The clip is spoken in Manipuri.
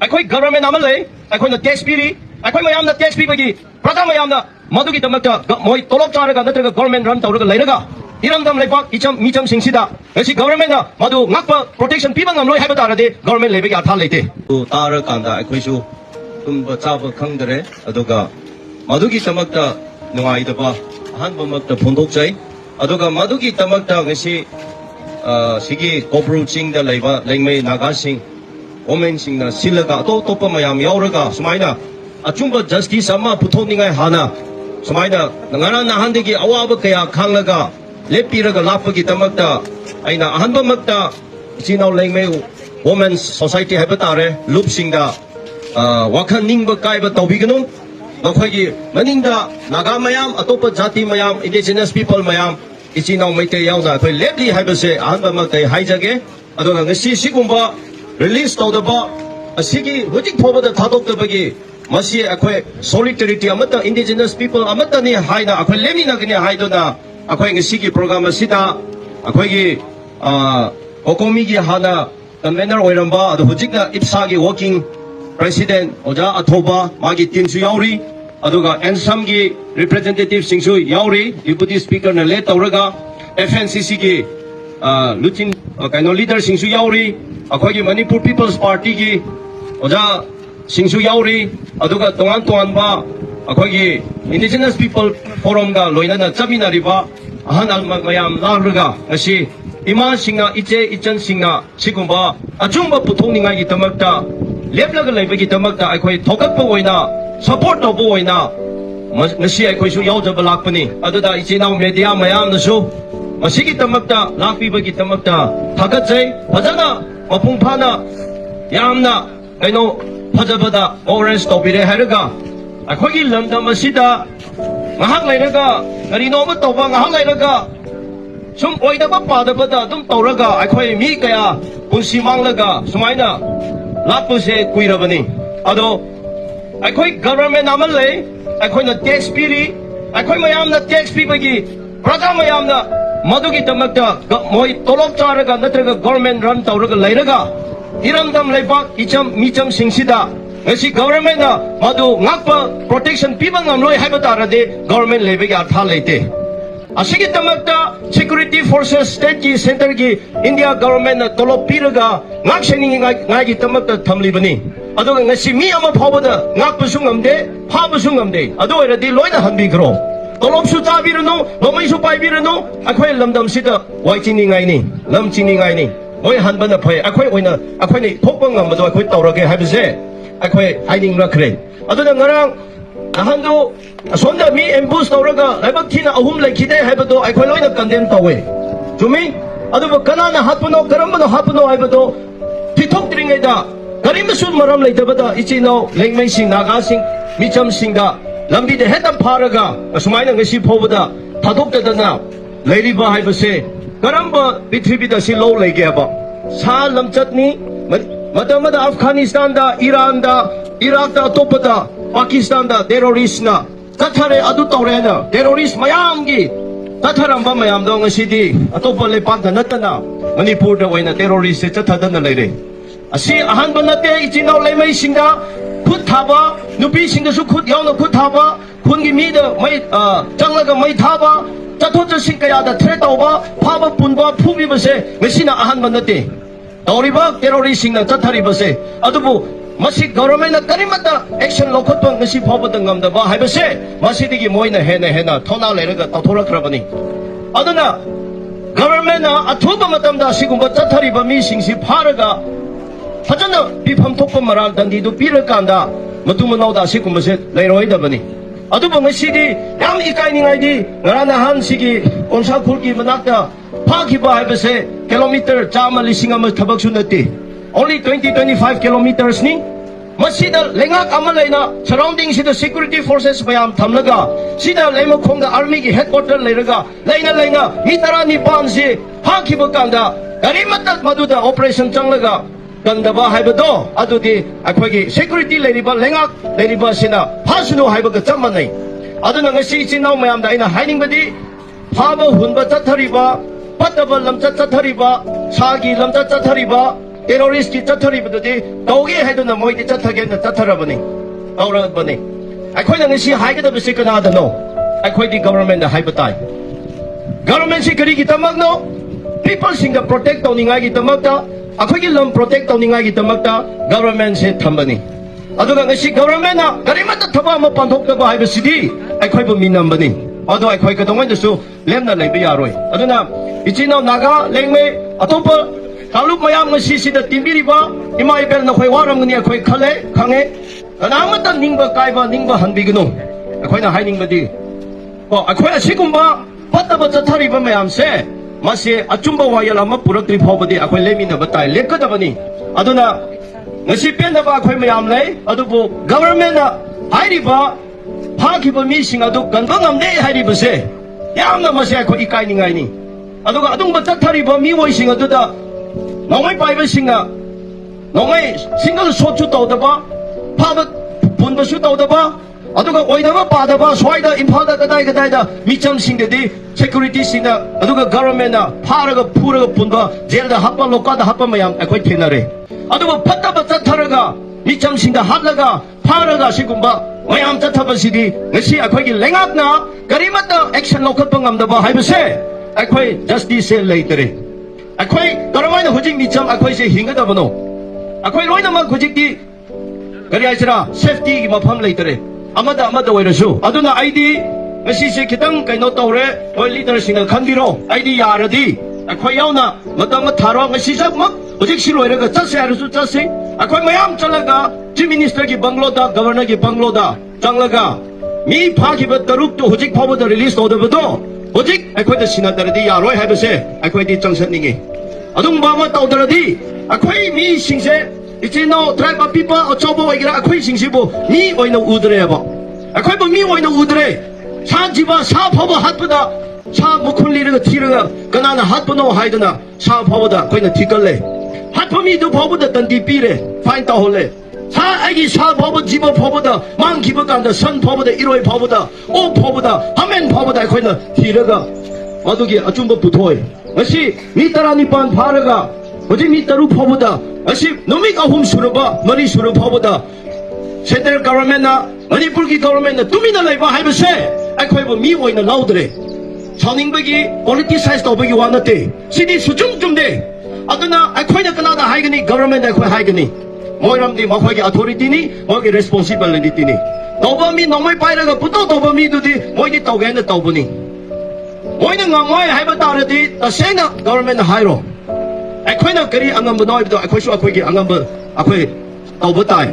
ꯑꯩꯈꯣꯏ ꯒꯚꯔꯟꯃꯦꯟ ꯑꯃ ꯂꯩ ꯑꯩꯈꯣꯏꯅ ꯇꯦꯛꯁ ꯄꯤꯔꯤ ꯑꯩꯈꯣꯏ ꯃꯌꯥꯝꯅ ꯇꯦꯛꯁ ꯄꯤꯕꯒꯤ ꯄ꯭ꯔꯖꯥ ꯃꯌꯥꯝꯅ ꯃꯗꯨꯒꯤꯗꯃꯛꯇ ꯃꯣꯏ ꯇꯣꯂꯣꯞ ꯆꯥꯔꯒ ꯅꯠꯇ꯭ꯔꯒ ꯒꯚꯔꯟꯃꯦꯟ ꯔꯟ ꯇꯧꯔꯒ ꯂꯩꯔꯒ ꯏꯔꯝꯗꯝ ꯂꯩꯕꯥꯛ ꯃꯤꯆꯝꯁꯤꯡꯁꯤꯗ ꯉꯁꯤ ꯒꯚꯔꯟꯃꯦꯟꯅ ꯃꯗꯨ ꯉꯥꯛꯄ ꯄ꯭ꯔꯣꯇꯦꯛꯁꯟ ꯄꯤꯕ ꯉꯝꯂꯣꯏ ꯍꯥꯏꯕ ꯇꯥꯔꯗꯤ ꯒꯚꯔꯟꯃꯦꯟ ꯂꯩꯕꯒꯤ ꯑꯥꯔꯊ ꯂꯩꯇꯦ ꯇꯥꯔꯀꯥꯟꯗ ꯑꯩꯈꯣꯏꯁꯨ ꯇꯨꯝꯕ ꯆꯥꯕ ꯈꯪꯗꯔꯦ ꯑꯗꯨꯒ ꯃꯗꯨꯒꯤꯗꯃꯛꯇ ꯅꯨꯡꯉꯥꯏꯇꯕ ꯑꯍꯥꯟꯕꯃꯛꯇ ꯐꯣꯡꯗꯣꯛꯆꯩ ꯑꯗꯨꯒ ꯃꯗꯨꯒꯤꯗꯃꯛꯇ ꯉꯁꯤ ꯁꯤꯒꯤ ꯀꯣꯄ꯭ꯔꯨ ꯆꯤꯡꯗ ꯂꯩꯕ ꯂꯩꯉꯩ ꯅꯥꯒꯥꯁꯤꯡ ꯋꯣꯃꯦꯟꯁꯤꯡꯅ ꯁꯤꯜꯂꯒ ꯑꯇꯣꯞꯄ ꯃꯌꯥꯝ ꯌꯥꯎꯔꯒ ꯁꯨꯃꯥꯏꯅ ꯑꯆꯨꯝꯕ ꯖꯁꯇꯤꯁ ꯑꯃ ꯄꯨꯊꯣꯛꯅꯤꯡꯉꯥꯏ ꯍꯥꯟꯅ ꯁꯨꯃꯥꯏꯅ ꯉꯔꯥꯡ ꯅꯍꯥꯟꯗꯒꯤ ꯑꯋꯥꯕ ꯀꯌꯥ ꯈꯥꯡꯂꯒ ꯂꯦꯞꯄꯤꯔꯒ ꯂꯥꯛꯄꯒꯤꯗꯃꯛꯇ ꯑꯩꯅ ꯑꯍꯥꯟꯕꯃꯛꯇ ꯏꯆꯤꯜ ꯏꯅꯥꯎ ꯂꯩꯉꯩ ꯋꯣꯃꯦꯟꯁ ꯁꯣꯁꯥꯏꯇꯤ ꯍꯥꯏꯕ ꯇꯥꯔꯦ ꯂꯨꯞꯁꯤꯡꯗ ꯋꯥꯈꯜ ꯅꯤꯡꯕ ꯀꯥꯏꯕ ꯇꯧꯕꯤꯒꯅꯨ ꯃꯈꯣꯏꯒꯤ ꯃꯅꯤꯡꯗ ꯅꯥꯒꯥ ꯃꯌꯥꯝ ꯑꯇꯣꯞꯄ ꯖꯥꯇꯤ ꯃꯌꯥꯝ ꯏꯟꯗꯤꯖꯤꯅꯁ ꯄꯤꯄꯜ ꯃꯌꯥꯝ ꯏꯆꯤꯜ ꯏꯅꯥꯎ ꯃꯩꯇꯩ ꯌꯥꯎꯅ ꯑꯩꯈꯣꯏ ꯂꯦꯞꯂꯤ ꯍꯥꯏꯕꯁꯦ ꯑꯍꯥꯟꯕꯃꯛꯇ ꯍꯥꯏꯖꯒꯦ ꯑꯗꯨꯒ ꯉꯁꯤ ꯁꯤꯒꯨꯝꯕ ꯔꯤꯂꯤꯁ ꯇꯧꯗꯕ ꯑꯁꯤꯒꯤ ꯍꯧꯖꯤꯛ ꯐꯥꯎꯕꯗ ꯊꯥꯗꯣꯛꯇꯕꯒꯤ ꯃꯁꯤ ꯑꯩꯈꯣꯏ ꯁꯣꯂꯤꯗꯔꯤꯇꯤ ꯑꯃꯠꯇ ꯏꯟꯗꯤꯖꯤꯅꯁ ꯄꯤꯄꯜ ꯑꯃꯠꯇꯅꯤ ꯍꯥꯏꯅ ꯑꯩꯈꯣꯏ ꯂꯦꯞꯃꯤꯟꯅꯒꯅꯤ ꯍꯥꯏꯗꯨꯅ ꯑꯩꯈꯣꯏ ꯉꯁꯤꯒꯤ ꯄ꯭ꯔꯣꯒ꯭ꯔꯥꯝ ꯑꯁꯤꯗ ꯑꯩꯈꯣꯏꯒꯤ ꯀꯣꯀꯣꯃꯤꯒꯤ ꯍꯥꯟꯅ ꯀꯟꯚꯦꯅꯔ ꯑꯣꯏꯔꯝꯕ ꯑꯗꯨ ꯍꯧꯖꯤꯛꯅ ꯏꯞꯁꯥꯒꯤ ꯋꯥꯔꯀꯤꯡ ꯄ꯭ꯔꯦꯁꯤꯗꯦꯟ ꯑꯣꯖꯥ ꯑꯊꯧꯕ ꯃꯥꯒꯤ ꯇꯤꯝꯁꯨ ꯌꯥꯎꯔꯤ ꯑꯗꯨꯒ ꯑꯦꯟꯁꯝꯒꯤ ꯔꯤꯄ꯭ꯔꯖꯦꯟꯇꯦꯇꯤꯚꯁꯤꯡꯁꯨ ꯌꯥꯎꯔꯤ ꯗꯤꯄꯨꯇꯤ ꯁ꯭ꯄꯤꯀꯔꯅ ꯂꯦꯗ ꯇꯧꯔꯒ FNCCꯒꯤ ꯂꯨꯆꯤꯡ ꯂꯤꯗꯔꯁꯤꯡꯁꯨ ꯌꯥꯎꯔꯤ ꯑꯩꯈꯣꯏꯒꯤ ꯃꯅꯤꯄꯨꯔ ꯄꯤꯄꯜꯁ ꯄꯥꯔꯇꯤꯒꯤ ꯑꯣꯖꯥꯁꯤꯡꯁꯨ ꯌꯥꯎꯔꯤ ꯑꯗꯨꯒ ꯇꯣꯉꯥꯟ ꯇꯣꯉꯥꯟꯕ ꯑꯩꯈꯣꯏꯒꯤ ꯏꯟꯗꯤꯖꯤꯅꯁ ꯄꯤꯄꯜ ꯐꯣꯔꯝꯒ ꯂꯣꯏꯅꯅ ꯆꯠꯃꯤꯟꯅꯔꯤꯕ ꯑꯍꯜ ꯃꯌꯥꯝ ꯂꯥꯛꯂꯒ ꯉꯁꯤ ꯏꯃꯥꯁꯤꯡꯅ ꯏꯆꯦ ꯏꯆꯟꯁꯤꯡꯅ ꯁꯤꯒꯨꯝꯕ ꯑꯆꯨꯝꯕ ꯄꯨꯊꯣꯛꯅꯤꯡꯉꯥꯏꯒꯤꯗꯃꯛꯇ ꯂꯦꯞꯂꯒ ꯂꯩꯕꯒꯤꯗꯃꯛꯇ ꯑꯩꯈꯣꯏ ꯊꯧꯒꯠꯄ ꯑꯣꯏꯅ ꯁꯄꯣꯔꯠ ꯇꯧꯕ ꯑꯣꯏꯅ ꯉꯁꯤ ꯑꯩꯈꯣꯏꯁꯨ ꯌꯥꯎꯖꯕ ꯂꯥꯛꯄꯅꯤ ꯑꯗꯨꯗ ꯏꯆꯤꯜ ꯏꯅꯥꯎ ꯃꯦꯗꯤꯌꯥ ꯃꯌꯥꯝꯅꯁꯨ ꯃꯁꯤꯒꯤꯗꯃꯛꯇ ꯂꯥꯛꯄꯤꯕꯒꯤꯗꯃꯛꯇ ꯊꯥꯒꯠꯆꯩ ꯐꯖꯅ ꯃꯄꯨꯡ ꯐꯥꯅ ꯌꯥꯝꯅ ꯐꯖꯕꯗ ꯑꯣꯔꯦꯟꯖ ꯇꯧꯕꯤꯔꯦ ꯍꯥꯏꯔꯒ ꯑꯩꯈꯣꯏꯒꯤ ꯂꯝꯗꯝ ꯑꯁꯤꯗ ꯉꯥꯏꯍꯥꯛ ꯂꯩꯔꯒ ꯀꯔꯤꯅꯣꯃ ꯇꯧꯕ ꯉꯥꯏꯍꯥꯛ ꯂꯩꯔꯒ ꯁꯨꯝ ꯑꯣꯏꯗꯕ ꯄꯥꯗꯕꯗ ꯑꯗꯨꯝ ꯇꯧꯔꯒ ꯑꯩꯈꯣꯏ ꯃꯤ ꯀꯌꯥ ꯄꯨꯟꯁꯤ ꯃꯥꯡꯂꯒ ꯁꯨꯃꯥꯏꯅ ꯂꯥꯛꯄꯁꯦ ꯀꯨꯏꯔꯕꯅꯤ ꯑꯗꯣ ꯑꯩꯈꯣꯏ ꯒꯚꯔꯟꯃꯦꯟ ꯑꯃ ꯂꯩ ꯑꯩꯈꯣꯏꯅ ꯇꯦꯛꯁ ꯄꯤꯔꯤ ꯑꯩꯈꯣꯏ ꯃꯌꯥꯝꯅ ꯇꯦꯛꯁ ꯄꯤꯕꯒꯤ ꯄ꯭ꯔꯖꯥ ꯃꯌꯥꯝꯅ ꯃꯗꯨꯒꯤꯗꯃꯛꯇ ꯃꯣꯏ ꯇꯣꯂꯣꯞ ꯆꯥꯔꯒ ꯅꯠꯇ꯭ꯔꯒ ꯒꯚꯔꯟꯃꯦꯟ ꯔꯟ ꯇꯧꯔꯒ ꯂꯩꯔꯒ ꯏꯔꯝꯗꯝ ꯂꯩꯕꯥꯛ ꯃꯤꯆꯝꯁꯤꯡꯁꯤꯗ ꯉꯁꯤ ꯒꯚꯔꯟꯃꯦꯟꯅ ꯃꯗꯨ ꯉꯥꯛꯄ ꯄ꯭ꯔꯣꯇꯦꯛꯁꯟ ꯄꯤꯕ ꯉꯝꯂꯣꯏ ꯍꯥꯏꯕ ꯇꯥꯔꯗꯤ ꯒꯚꯔꯟꯃꯦꯟ ꯂꯩꯕꯒꯤ ꯑꯥꯔꯊ ꯂꯩꯇꯦ ꯑꯁꯤꯒꯤꯗꯃꯛꯇ ꯁꯦꯀ꯭ꯌꯨꯔꯤꯇꯤ ꯐꯣꯔꯁꯦꯁ ꯁ꯭ꯇꯦꯠꯀꯤ ꯁꯦꯟꯇꯔꯒꯤ ꯏꯟꯗꯤꯌꯥ ꯒꯚꯔꯟꯃꯦꯟꯅ ꯇꯣꯂꯣꯞ ꯄꯤꯔꯒ ꯉꯥꯛ ꯁꯦꯟꯅꯤꯡꯉꯥꯏꯒꯤꯗꯃꯛꯇ ꯊꯝꯂꯤꯕꯅꯤ ꯑꯗꯨꯒ ꯉꯁꯤ ꯃꯤ ꯑꯃ ꯐꯥꯎꯕꯗ ꯉꯥꯛꯄꯁꯨ ꯉꯝꯗꯦ ꯐꯥꯕꯁꯨ ꯉꯝꯗꯦ ꯑꯗꯨ ꯑꯣꯏꯔꯗꯤ ꯂꯣꯏꯅ ꯍꯟꯕꯤꯈ꯭ꯔꯣ ꯇꯣꯂꯣꯞꯁꯨ ꯆꯥꯕꯤꯔꯅꯨ ꯅꯣꯡꯃꯩꯁꯨ ꯄꯥꯏꯕꯤꯔꯅꯨ ꯑꯩꯈꯣꯏ ꯂꯝꯗꯝꯁꯤꯗ ꯋꯥꯏ ꯆꯤꯅꯤꯡꯉꯥꯏꯅꯤ ꯂꯝ ꯆꯤꯅꯤꯡꯉꯥꯏꯅꯤ ꯃꯣꯏ ꯍꯟꯕꯅ ꯐꯩ ꯑꯩꯈꯣꯏꯅ ꯊꯣꯛꯄ ꯉꯝꯕꯗꯣ ꯑꯩꯈꯣꯏ ꯇꯧꯔꯒꯦ ꯍꯥꯏꯕꯁꯦ ꯑꯩꯈꯣꯏ ꯍꯥꯏꯅꯤꯡꯂꯛꯈ꯭ꯔꯦ ꯑꯗꯨꯅ ꯉꯔꯥꯡ ꯅꯍꯥꯟꯗꯣ ꯑꯁꯣꯝꯗ ꯃꯤ ꯑꯦꯝꯕꯨꯁꯇꯧꯔꯒ ꯂꯥꯏꯕꯛ ꯊꯤꯅ 3 ꯂꯩꯈꯤꯗꯦ ꯍꯥꯏꯕꯗꯣ ꯑꯩꯈꯣꯏ ꯂꯣꯏꯅ ꯀꯟꯗꯦꯝ ꯇꯧꯋꯦ ꯆꯨꯝꯃꯤ ꯑꯗꯨꯕꯨ ꯀꯅꯥꯅ ꯍꯥꯠꯄꯅꯣ ꯀꯔꯝꯕꯅ ꯍꯥꯠꯄꯅꯣ ꯍꯥꯏꯕꯗꯣ ꯊꯤꯊꯣꯛꯇ꯭ꯔꯤꯉꯩꯗ ꯀꯔꯤꯃꯁꯨ ꯃꯔꯝ ꯂꯩꯇꯕꯗ ꯏꯆꯤꯜ ꯏꯅꯥꯎ ꯂꯩꯉꯩꯁꯤꯡ ꯅꯥꯒꯥꯁꯤꯡ ꯃꯤꯆꯝꯁꯤꯡꯗ ꯂꯝꯕꯤꯗ ꯍꯦꯛꯇ ꯐꯥꯔꯒ ꯑꯁꯨꯃꯥꯏꯅ ꯉꯁꯤ ꯐꯥꯎꯕꯗ ꯊꯥꯗꯣꯛꯇꯗꯅ ꯂꯩꯔꯤꯕ ꯍꯥꯏꯕꯁꯦ ꯀꯔꯝꯕ ꯄ꯭ꯔꯤꯊꯤꯕꯤꯗ ꯁꯤ ꯂꯧ ꯂꯩꯒꯦꯕ ꯁꯥ ꯂꯝꯆꯠꯅꯤ ꯃꯇꯝꯗ ꯑꯐꯘꯥꯅꯤꯁꯇꯥꯟꯗ ꯏꯔꯥꯟꯗ ꯏꯔꯥꯛꯇ ꯑꯇꯣꯞꯄꯗ ꯄꯥꯀꯤꯁꯇꯥꯟꯗ ꯇꯦꯔꯣꯔꯤꯁꯅ ꯆꯠꯊꯔꯦ ꯑꯗꯨ ꯇꯧꯔꯦꯅ ꯇꯦꯔꯣꯔꯤꯁ ꯃꯌꯥꯝꯒꯤ ꯆꯠꯊꯔꯝꯕ ꯃꯌꯥꯝꯗꯣ ꯉꯁꯤꯗꯤ ꯑꯇꯣꯞꯄ ꯂꯩꯄꯥꯛꯇ ꯅꯠꯇꯅ ꯃꯅꯤꯄꯨꯔꯗ ꯑꯣꯏꯅ ꯇꯦꯔꯣꯔꯤꯁꯁꯦ ꯆꯠꯊꯗꯅ ꯂꯩꯔꯦ ꯑꯁꯤ ꯑꯍꯥꯟꯕ ꯅꯠꯇꯦ ꯏꯆꯤꯜ ꯏꯅꯥꯎ ꯂꯩꯃꯩꯁꯤꯡꯗ ꯈꯨꯠ ꯊꯥꯕ ꯅꯨꯄꯤꯁꯤꯡꯗꯁꯨ ꯈꯨꯠ ꯌꯥꯎꯅ ꯈꯨꯠ ꯊꯥꯕ ꯈꯨꯟꯒꯤ ꯃꯤꯗ ꯆꯪꯂꯒ ꯃꯩ ꯊꯥꯕ ꯆꯠꯊꯣꯛ ꯆꯠꯁꯤꯟ ꯀꯌꯥꯗ ꯊ꯭ꯔꯦꯠ ꯇꯧꯕ ꯐꯥꯕ ꯄꯨꯟꯕ ꯐꯨꯕꯤꯕꯁꯦ ꯉꯁꯤꯅ ꯑꯍꯥꯟꯕ ꯅꯠꯇꯦ ꯇꯧꯔꯤꯕ ꯇꯦꯔꯣꯔꯤꯁꯁꯤꯡꯅ ꯆꯠꯊꯔꯤꯕꯁꯦ ꯑꯗꯨꯕꯨ ꯃꯁꯤ ꯒꯚꯔꯟꯃꯦꯟꯠꯅ ꯀꯔꯤꯃꯠꯇ ꯑꯦꯛꯁꯟ ꯂꯧꯈꯠꯄ ꯉꯁꯤ ꯐꯥꯎꯕꯗ ꯉꯝꯗꯕ ꯍꯥꯏꯕꯁꯦ ꯃꯁꯤꯗꯒꯤ ꯃꯣꯏꯅ ꯍꯦꯟꯅ ꯊꯧꯅꯥ ꯂꯩꯔꯒ ꯇꯧꯊꯣꯔꯛꯈ꯭ꯔꯕꯅꯤ ꯑꯗꯨꯅ ꯒꯚꯔꯟꯃꯦꯟꯠꯅ ꯑꯊꯨꯕ ꯃꯇꯝꯗ ꯑꯁꯤꯒꯨꯝꯕ ꯆꯠꯊꯔꯤꯕ ꯃꯤꯁꯤꯡꯁꯤ ꯐꯥꯔꯒ ꯐꯖꯅ ꯄꯤꯐꯝ ꯊꯣꯛꯄ ꯃꯔꯥꯜ ꯗꯟꯗꯤꯗꯨ ꯄꯤꯔꯀꯥꯟꯗ ꯃꯇꯨꯡ ꯃꯅꯥꯎꯗ ꯑꯁꯤꯒꯨꯝꯕꯁꯦ ꯂꯩꯔꯣꯏꯗꯕꯅꯤ ꯑꯗꯨꯕꯨ ꯉꯁꯤꯗꯤ ꯌꯥꯝ ꯏꯀꯥꯏꯅꯤꯡꯉꯥꯏꯗꯤ ꯉꯔꯥꯡ ꯅꯍꯥꯟ ꯁꯤꯒꯤ ꯀꯣꯟꯁꯥꯈꯨꯜꯒꯤ ꯃꯅꯥꯛꯇ ꯐꯥꯈꯤꯕ ꯍꯥꯏꯕꯁꯦ ꯀꯤꯂꯣꯃꯤꯇꯔ 100,000 ꯊꯕꯛꯁꯨ ꯅꯠꯇꯦ only 20-25 kilometersni masida lengak ama leina surrounding sida security forces mayam thamlaga sida leimakhongda army gi headquarter leiraga leina mi tara ni pansi hakhiba kanda garimata maduda operation changlaga gandaba haibado adudi akhoi security leiriba lengak leiriba sina phasunu haibaga chamanai aduna ngasi chinau mayam da ina hainingbadi phaba hunba chathariba pataba lamcha chathariba sagi lamcha chathariba terrorist ki chathari toge haiduna moi ki chathage na chatharabani aurabani akhoi na ngasi haigada bisi kana da no akhoi di government da haibatai government si kari ki tamak no people singa protect tawningai ki tamakta akhoi ki lam protect tawningai ki tamakta government se thambani aduga ngasi government na garimata thaba ma panthokta ba haibasidi akhoi bu minambani ado akhoi ka tongwan su lemna leiba yaroi aduna ichino naga lengme atopa taluk mayam ngasi sida timbiriba ima ibel na khoi waram ngni akhoi khale khange kanamata ningba kaiba ningba hanbigno akhoi na hainingba ko akhoi asigumba pataba chathariba mayam se mase achumba wayal ama purakri phobadi akhoi lemina batai lekadabani aduna ngasi penaba akhoi mayam lei adubu government na hairiba phakhiba mi sing adu ganba ngamde hairiba se yamna mase akhoi ikai ningai ni aduga adungba chathariba mi woi sing aduda nongai paiba singa nongai single sochu tawdaba phaba punba su tawdaba aduga oidaba padaba swaida imphada kadai da micham singdedi security singda aduga government na pharaga phuraga punba jail da happa lokada happa mayam akhoi thenare aduga phattaba chatharaga micham singda hatlaga pharaga sigumba mayam chathaba sidi ngasi akhoi gi lengakna karimata action lokhatpa ngamdaba haibase akhoi justice se leitere akhoi karamai hojing micham akhoi se hingadabano akhoi loina ma hojikdi kari aisra safety gi mafam leitere amada oirasu aduna ID ngasi se khitang kaino tawre oi leader singa khanbiro ID yaradi akhoi yauna matam tharo ngasi sakmak hojik siloiraga chase arasu chase akhoi mayam chalaga chief minister gi bangloda governor gi bangloda changlaga mi phagiba taruk to hojik phawada release tawdabado hojik akhoi da sinadaradi yaroi haibase akhoi di changsatningi adung bama tawdaradi akhoi mi singse ichino tribe of people achobo oigira akhoi singsibu mi oina udreba akhoi bo mi oina udre sa jiba sa phaba hatpada sa mukhulliga thiraga kanana hatpano haidana sa phawada koina thikalle hatpami du phawada tandi pire fine ta hole sa agi sa phawba jiba phawada mang giba kanda san phawada iroi phawada o phawada hamen phawada koina thiraga madugi achumba puthoi ngasi mi taranipan pharaga hojik mi taru phawada ngasi numik ahum suraba mari suru phawada central government na manipur ki government na tumina laiba haibase akhoi bo mi oina laudre chaningbagi politicize tawbagi wanate sidi sujumjumde aduna akhoi na kana da haigani government akhoi haigani moiramdi makhoi ki authority ni mogi responsibility ni tawbami nomai pairaga puto tawbami dudi moigi tawgena tawbuni moina ngamoi haiba taradi tasena government hairo akhoi na kari angamba noibdo akhoi su akhoi ki angamba akhoi tawba tai